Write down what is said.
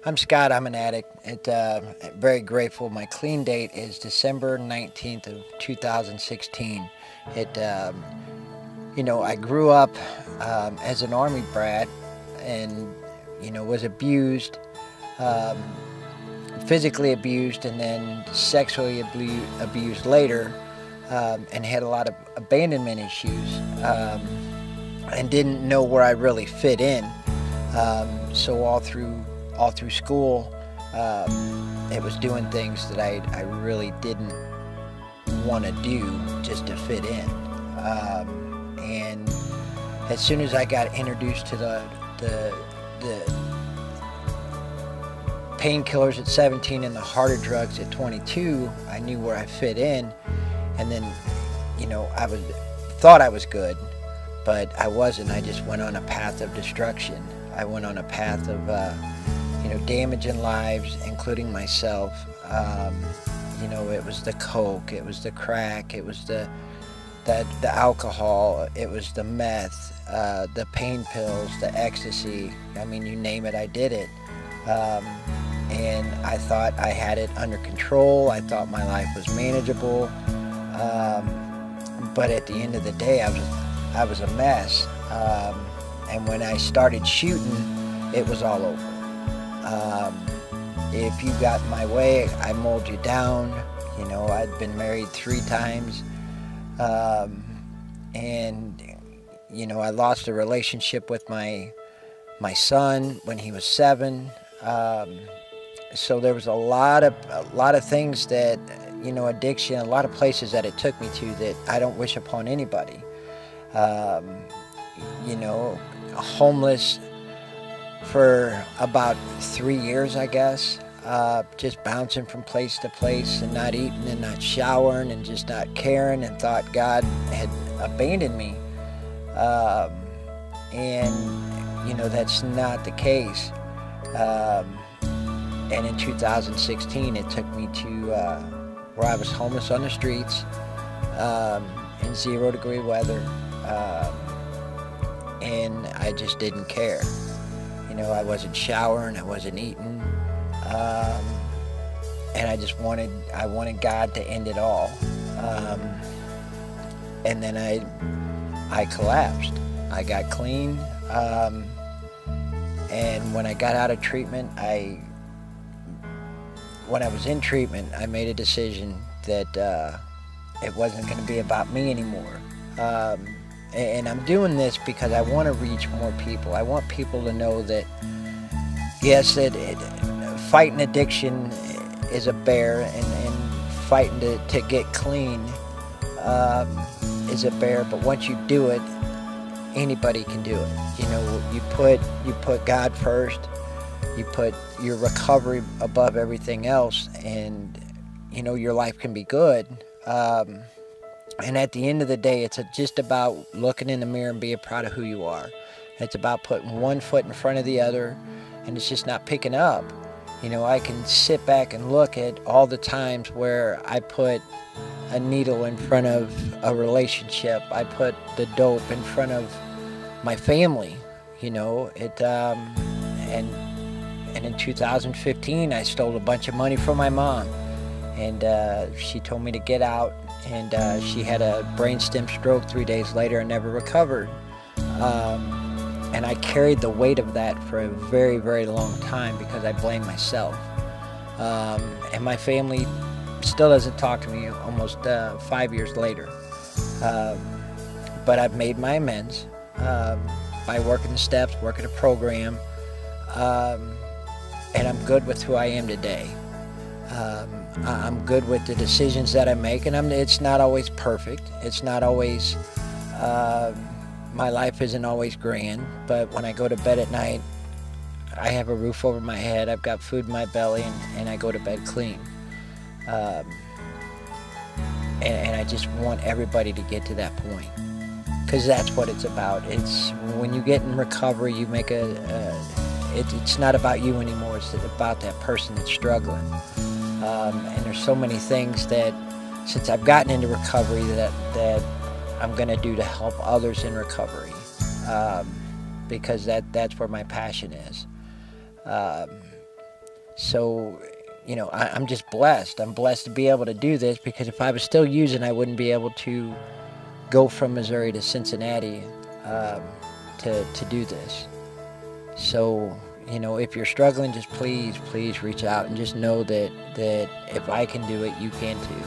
I'm Scott. I'm an addict. Very grateful. My clean date is December 19th of 2016. I grew up as an Army brat and, was abused, um, physically abused, and then sexually abused later, and had a lot of abandonment issues, and didn't know where I really fit in. So all through school, it was doing things that I really didn't want to do just to fit in. And as soon as I got introduced to the painkillers at 17 and the harder drugs at 22, I knew where I fit in. And then, I thought I was good, but I wasn't. I just went on a path of destruction. I went on a path of damaging lives, including myself. It was the coke, it was the crack, it was the alcohol, it was the meth, the pain pills, the ecstasy. I mean, you name it, I did it. And I thought I had it under control. I thought my life was manageable. But at the end of the day, I was a mess. And when I started shooting, it was all over. If you got in my way, I mowed you down. I'd been married 3 times. And I lost a relationship with my son when he was 7. So there was a lot of things that, addiction, a lot of places that it took me to that I don't wish upon anybody. Homeless for about 3 years, I guess, just bouncing from place to place and not eating and not showering and just not caring, and thought God had abandoned me. That's not the case. And in 2016, it took me to where I was homeless on the streets, in 0-degree weather, and I just didn't care. I wasn't showering, I wasn't eating, and I wanted God to end it all. And then I collapsed. I got clean, and when I got out of treatment, when I was in treatment, I made a decision that it wasn't going to be about me anymore. And I'm doing this because I want to reach more people. I want people to know that, yes, fighting addiction is a bear, and fighting to get clean is a bear. But once you do it, anybody can do it. You put God first. You put your recovery above everything else, and your life can be good. And at the end of the day, it's just about looking in the mirror and being proud of who you are. It's about putting one foot in front of the other, and it's just not picking up. I can sit back and look at all the times where I put a needle in front of a relationship. I put the dope in front of my family. And in 2015, I stole a bunch of money from my mom, and she told me to get out, and she had a brainstem stroke 3 days later and never recovered. And I carried the weight of that for a very, very long time because I blamed myself. And my family still doesn't talk to me almost 5 years later. But I've made my amends by working the steps, working a program, and I'm good with who I am today. I'm good with the decisions that I make, and it's not always perfect. It's not always, my life isn't always grand, but when I go to bed at night, I have a roof over my head, I've got food in my belly, and I go to bed clean. And I just want everybody to get to that point, because that's what it's about. It's when you get in recovery, you make it's not about you anymore, it's about that person that's struggling. And there's so many things that, since I've gotten into recovery, that I'm going to do to help others in recovery, because that's where my passion is. So, you know, I'm just blessed. I'm blessed to be able to do this, because if I was still using, I wouldn't be able to go from Missouri to Cincinnati to do this. So, you know, if you're struggling, just please reach out, and just know that if I can do it, you can too.